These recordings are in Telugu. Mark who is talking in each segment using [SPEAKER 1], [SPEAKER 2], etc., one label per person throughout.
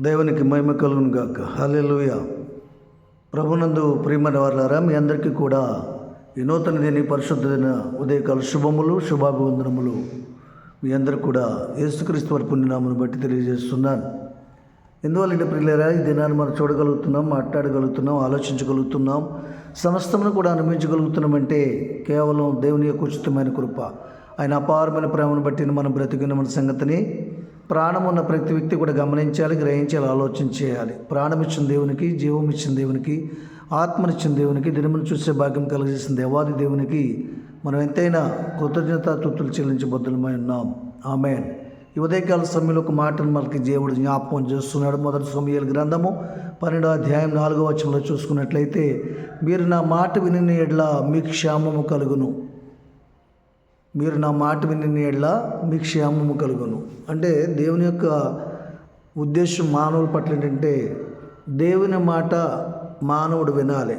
[SPEAKER 1] దేవునికి మహిమ కలుగును గాక. హల్లెలూయా. ప్రభునందు ప్రియమైన వారలారా, మీ అందరికీ కూడా ఈ నూతన దిని పరిశుద్ధ దిన ఉదయకాల శుభములు శుభాభివందనములు మీ అందరికీ కూడా యేసుక్రీస్తు వారి పుణ్యనామను బట్టి తెలియజేస్తున్నాను. ఎందువల్ల ప్రియులారా, ఈ దినాన్ని మనం చూడగలుగుతున్నాం, మాట్లాడగలుగుతున్నాం, ఆలోచించగలుగుతున్నాం, సమస్తమును కూడా అనుభవించగలుగుతున్నామంటే కేవలం దేవుని యొక్క ఉచితమైన కృప, ఆయన అపారమైన ప్రేమను బట్టి మనం బ్రతికిన మన సంగతిని ప్రాణం ఉన్న ప్రతి వ్యక్తి కూడా గమనించాలి, గ్రహించాలి, ఆలోచన చేయాలి. ప్రాణం ఇచ్చిన దేవునికి, జీవం ఇచ్చిన దేవునికి, ఆత్మనిచ్చిన దేవునికి, దినమును చూసే భాగ్యం కలిగజేసిన దేవాది దేవునికి మనం ఎంతైనా కృతజ్ఞతాస్తుతులు చెల్లించబద్దులమై ఉన్నాం. ఆమేన్. ఈ ఉదయకాల సమయంలో ఒక మాటను మనకి దేవుడు జ్ఞాపకం చేస్తున్నాడు. మొదటి సమూయేలు గ్రంథము 12వ అధ్యాయం 4వ వచనంలో చూసుకున్నట్లయితే, మీరు నా మాట విని ఎడల మీకు క్షేమము కలుగును. మీరు నా మాట విని ఎడల మీకు క్షేమము కలుగును. అంటే దేవుని యొక్క ఉద్దేశం మానవుల పట్ల ఏంటంటే, దేవుని మాట మానవుడు వినాలి.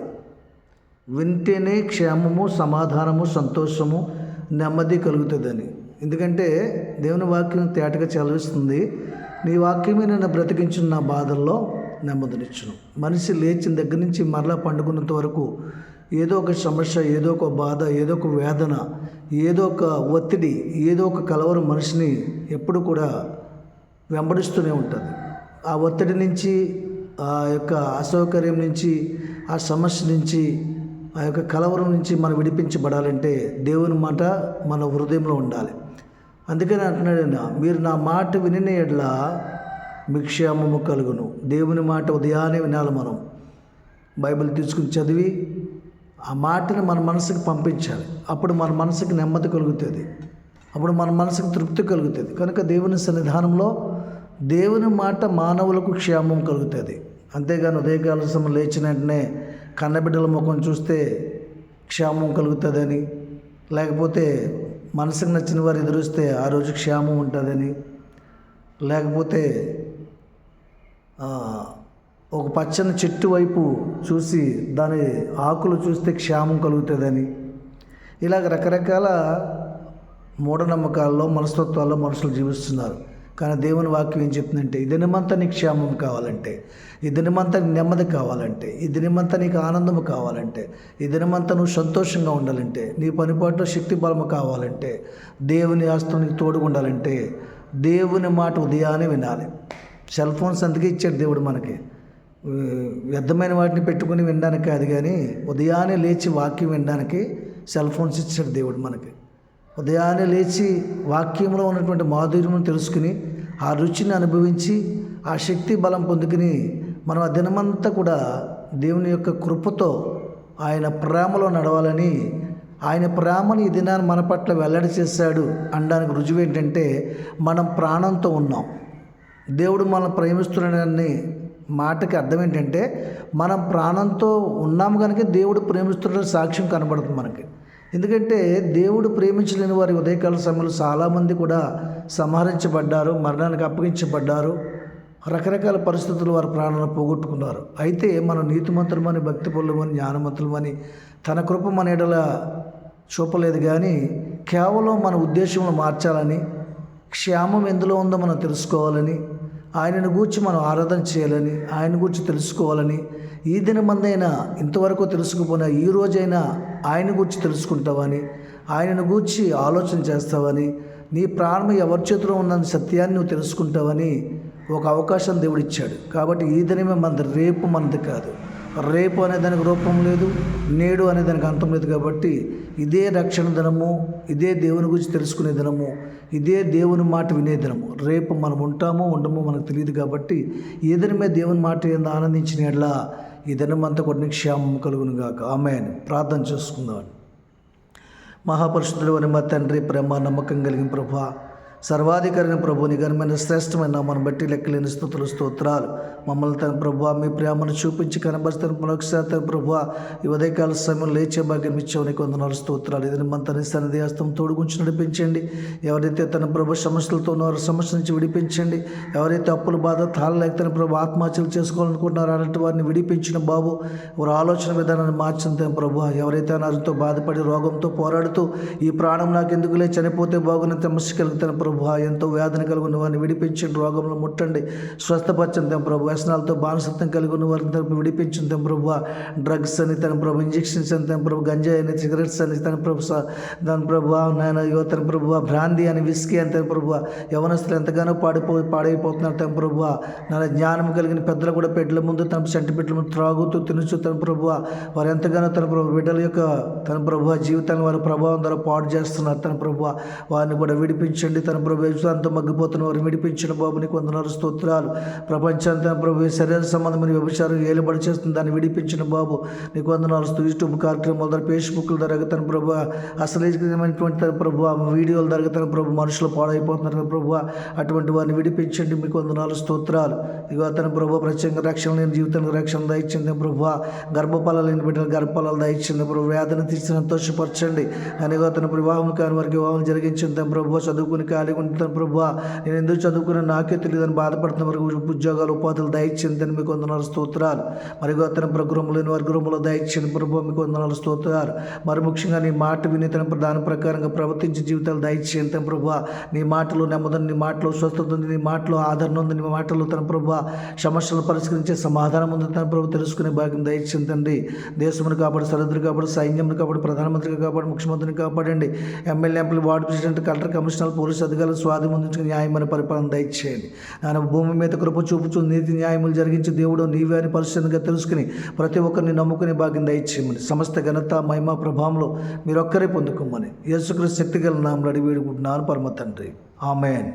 [SPEAKER 1] వింటేనే క్షేమము, సమాధానము, సంతోషము, నెమ్మది కలుగుతుందని. ఎందుకంటే దేవుని వాక్యం తేటగా చదివిస్తుంది, నీ వాక్యమే నన్ను బ్రతికించిన నా బాధల్లో నెమ్మదినిచ్చును. మనిషి లేచిన దగ్గర నుంచి మరలా పండుకున్నంత వరకు ఏదో ఒక సమస్య, ఏదో ఒక బాధ, ఏదో ఒక వేదన, ఏదో ఒక ఒత్తిడి, ఏదో ఒక కలవరం మనిషిని ఎప్పుడు కూడా వెంబడిస్తూనే ఉంటుంది. ఆ ఒత్తిడి నుంచి, ఆ యొక్క అసౌకర్యం నుంచి, ఆ సమస్య నుంచి, ఆ యొక్క కలవరం నుంచి మనం విడిపించబడాలంటే దేవుని మాట మన హృదయంలో ఉండాలి. అందుకని అంటున్నాడు, మీరు నా మాట విని ఎడల మీకు క్షేమము కలుగును. దేవుని మాట ఉదయాన్నే వినాలి. మనం బైబిల్ తీసుకుని చదివి ఆ మాటను మన మనసుకు పంపించాలి. అప్పుడు మన మనసుకు నెమ్మది కలుగుతుంది, అప్పుడు మన మనసుకు తృప్తి కలుగుతుంది. కనుక దేవుని సన్నిధానంలో దేవుని మాట మానవులకు క్షేమం కలుగుతుంది. అంతేగాని ఉదయకాల సమయం లేచిన వెంటనే కన్నబిడ్డల ముఖం చూస్తే క్షేమం కలుగుతుందని, లేకపోతే మనసుకు నచ్చిన వారు ఎదురుస్తే ఆ రోజు క్షేమం ఉంటుందని, లేకపోతే ఒక పచ్చని చెట్టు వైపు చూసి దాని ఆకులు చూస్తే క్షేమం కలుగుతుందని, ఇలాగ రకరకాల మూఢనమ్మకాల్లో, మనస్తత్వాల్లో మనుషులు జీవిస్తున్నారు. కానీ దేవుని వాక్యం ఏం చెప్తుందంటే, ఈ దినమంతా నీకు క్షేమం కావాలంటే, ఈ దినమంతా నీకు నెమ్మది కావాలంటే, ఈ దినమంతా నీకు ఆనందం కావాలంటే, ఈ దినమంతా నువ్వు సంతోషంగా ఉండాలంటే, నీ పనిపాట్లో శక్తి బలము కావాలంటే, దేవుని ఆస్తం నీకు తోడుగా ఉండాలంటే దేవుని మాట ఉదయాన్నే వినాలి. సెల్ ఫోన్స్ అందుకే ఇచ్చాడు దేవుడు మనకి, వ్యర్థమైన వాటిని పెట్టుకుని వినడానికి కాదు, కానీ ఉదయాన్నే లేచి వాక్యం వినడానికి సెల్ ఫోన్స్ ఇచ్చాడు దేవుడు మనకి. ఉదయాన్నే లేచి వాక్యంలో ఉన్నటువంటి మాధుర్యమును తెలుసుకుని, ఆ రుచిని అనుభవించి, ఆ శక్తి బలం పొందుకుని మనం ఆ దినమంతా కూడా దేవుని యొక్క కృపతో ఆయన ప్రేమలో నడవాలని, ఆయన ప్రేమను ఈ దినాన్ని మన పట్ల వెల్లడి చేశాడు అనడానికి రుజువు ఏంటంటే, మనం ప్రాణంతో ఉన్నాం. దేవుడు మనల్ని ప్రేమిస్తున్నాడని మాటకి అర్థం ఏంటంటే, మనం ప్రాణంతో ఉన్నాము కనుక దేవుడు ప్రేమిస్తున్నాడని సాక్ష్యం కనబడుతుంది మనకి. ఎందుకంటే దేవుడు ప్రేమించలేని వారి ఉదయకాల సమయంలో చాలామంది కూడా సంహరించబడ్డారు, మరణానికి అప్పగించబడ్డారు, రకరకాల పరిస్థితులు వారి ప్రాణాలను పోగొట్టుకున్నారు. అయితే మనం నీతిమంతులమని, భక్తిపరులమని, జ్ఞానవంతులమని తన కృప మన ఎడల చూపలేదు, కానీ కేవలం మన ఉద్దేశంలో మార్చాలని, క్షేమం ఎందులో ఉందో మనం తెలుసుకోవాలని, ఆయనను గూర్చి మనం ఆరాధన చేయాలని, ఆయన గురించి తెలుసుకోవాలని, ఈ దినమందైనా ఇంతవరకు తెలుసుకుపోయినా ఈ రోజైనా ఆయన గురించి తెలుసుకుంటావని, ఆయనను గూర్చి ఆలోచన చేస్తావని, నీ ప్రాణం ఎవరి చేతిలో ఉందని సత్యాన్ని నువ్వు తెలుసుకుంటావని ఒక అవకాశం దేవుడు ఇచ్చాడు. కాబట్టి ఈ దినమే మనది, రేపు మనది కాదు. రేపు అనే దానికి రూపం లేదు, నేడు అనే దానికి అంతం లేదు. కాబట్టి ఇదే రక్షణ దినము, ఇదే దేవుని గురించి తెలుసుకునే దినము, ఇదే దేవుని మాట వినే దినము. రేపు మనం ఉంటామో ఉండమో మనకు తెలియదు. కాబట్టి ఈ దినమే దేవుని మాట ఏందో ఆనందించిన ఎడల ఈ దినమంతా కూడా క్షేమం కలుగును గాక. ఆమేన్. ప్రార్థన చేసుకుందాం. మహాపరిశుద్ధుడు అని మా తండ్రి, ప్రేమ నమ్మకం కలిగిన ప్రభా, సర్వాధికారిని ప్రభు, నీ ఘనమైన శ్రేష్టమైన నామను బట్టి లెక్కలేని స్తుతులు, స్తోత్రాలు. మమ్మల్ని తన ప్రభు మీ ప్రేమను చూపించి కనబరుస్తున్న మరొకసారి తన ప్రభు ఈ ఉదయకాల సమయంలో లేచే భాగ్యం ఇచ్చావు, నీకు వందనాలు, స్తోత్రాలు. ఇది మంతని సన్నిధి హస్తం తోడుగుంచి నడిపించండి. ఎవరైతే తన ప్రభు సమస్యలతో ఉన్నారో సమస్య నుంచి విడిపించండి. ఎవరైతే అప్పుల బాధ తాళలేక తన ప్రభు ఆత్మహత్యలు చేసుకోవాలనుకుంటున్నారో అలాంటి వారిని విడిపించిన బాబు, వారి ఆలోచన విధానాన్ని మార్చిన తన ప్రభు, ఎవరైతే అనారోగ్యంతో బాధపడి రోగంతో పోరాడుతూ ఈ ప్రాణం నాకు ఎందుకులే చనిపోతే బాగున్న సమస్య కలుగుతున్న ప్రభు, ఎంతో వేదన కలిగి ఉన్న వారిని విడిపించండి, రోగంలో ముట్టండి, స్వస్థపరచండి తన ప్రభు. వ్యసనాలతో బానిసత్వం కలిగి ఉన్న వారిని తన విడిపించండి తన ప్రభు. డ్రగ్స్ అని తన ప్రభు, ఇంజెక్షన్స్ అని తన ప్రభు, గంజాయి అని, సిగరెట్స్ అని తన ప్రభు, దాని ప్రభు నాయన తన ప్రభు, బ్రాందీ అని, విస్కీ అని తన ప్రభు. యవనస్తులు ఎంతగానో పాడైపోతున్నారు తన ప్రభు. నా జ్ఞానం కలిగిన పెద్దలు కూడా పెట్టల ముందు తన చంటి బిడ్డల ముందు త్రాగుతూ తినుచు తన ప్రభు, వారు ఎంతగానో తన ప్రభు బిడ్డల యొక్క తన ప్రభు జీవితాన్ని వారి ప్రభావం ద్వారా పాడు చేస్తున్నారు తన ప్రభు. వారిని కూడా విడిపించండి తన ప్రభు. వ్యభిచారంతో మగ్గిపోతున్న వారిని విడిపించిన బాబు, నీకు వందనాలు స్తోత్రాలు. ప్రపంచాన్ని తన ప్రభు శరీర సంబంధమైన వ్యభిచారం ఏలుబడి చేస్తుంది, దాన్ని విడిపించిన బాబు, నీకు వందనాలు. యూట్యూబ్ కార్యక్రమాల ద్వారా, ఫేస్బుక్ల ద్వారా తన ప్రభు అసలైనటువంటి తన ప్రభు వీడియోల ద్వారా తన ప్రభు మనుషులు పాడైపోతున్నారు తన ప్రభు. అటువంటి వారిని విడిపించండి, మీకు వందనాలు స్తోత్రాలు. ఇక తన ప్రభు ప్రత్యేకంగా రక్షణ లేని జీవితానికి రక్షణ దయచింది ప్రభు. గర్భఫలాలు లేని బిడ్డలు గర్భఫలాలు దయచింది ప్రభు. వ్యాధిని తీసి సంతోషపరచండి. నేను తన వివాహం కాని వారికి వివాహం జరిగించింది తన ప్రభు. చదువుకుని ఖాళీగా ఉంటుంది ప్రభు. నేను ఎందుకు చదువుకుని నాకే తెలియదని బాధపడుతున్న వరకు ఉద్యోగాలు ఉపాధులు దయచింది అని మీకు వందనాలు స్తోత్రాలు. మరిగో తన గృహంలో లేని వారి గృహంలో దయచింది ప్రభు, మీకు వందనాలు స్తోత్రాలు. మరి ముఖ్యంగా నీ మాట విని తన దాని ప్రకారంగా ప్రవర్తించే జీవితాలు దయచేయండి తన ప్రభు. నీ మాటలో నెమ్మది, నీ మాటలో స్వస్థత ఉంది, నీ మాటలో ఆదరణ ఉంది, నీ మాటలో తన ప్రభు సమస్యలను పరిష్కరించే సమాధానం ఉంది తన ప్రభు. తెలుసుకునే భాగ్యం దయచేయండి. దేశమును కాపాడు, సరిహద్దులు కాపాడు, సైన్యంను కాపాడు, ప్రధానమంత్రిని కాపాడు, ముఖ్యమంత్రిని కాపాడండి. ఎమ్మెల్యే, ఎంపీలు, ward president, collector, commissioner, police అధికారులు స్వాధీనం ముందుకు న్యాయమైన పరిపాలన దయచేయండి. ఆయన భూమి మీద కృప చూపుచు నీతి న్యాయములు జరిగించి దేవుడు నీవే అని పరిశుద్ధంగా తెలుసుకుని ప్రతి ఒక్కరిని నమ్ముకునే భాగ్యం దయచేయమని, సమస్త ఘనత మహిమ ప్రభావంలో మీరొక్కరే పొందుకోమని యేసుక్రీస్తు శక్తిగల నామములో అడిగి వేడుకుంటున్నాను పరమ తండ్రి, ఆమేన్.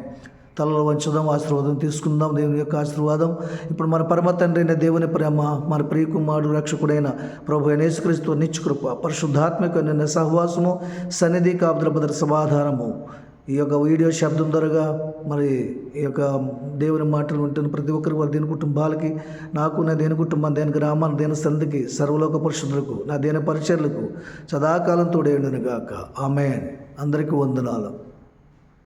[SPEAKER 1] తలలో వంచుదాం, ఆశీర్వాదం తీసుకుందాం, దేవుని యొక్క ఆశీర్వాదం. ఇప్పుడు మన పరమ తండ్రి అయిన దేవుని ప్రేమ, మన ప్రియకుమారుడు రక్షకుడైన ప్రభు యేసుక్రీస్తు నిత్యకృప, పరిశుద్ధాత్మక నిన్న సహవాసము, సన్నిధి, కాపుదల, భద్రత, సమాధానము ఈ యొక్క వీడియో శబ్దం ద్వారా మరి ఈ యొక్క దేవుని మాటలు వింటున్న ప్రతి ఒక్కరికి, వారి దేని కుటుంబాలకి, నాకు, నా దేని కుటుంబం, దేని గ్రామాన్ని, దేని సంధికి, సర్వలోక పరిశుద్ధులకు, నా దేని పరిచర్లకు సదాకాలం తోడేయుడును గాక. ఆమేన్. అందరికీ వందనాలు.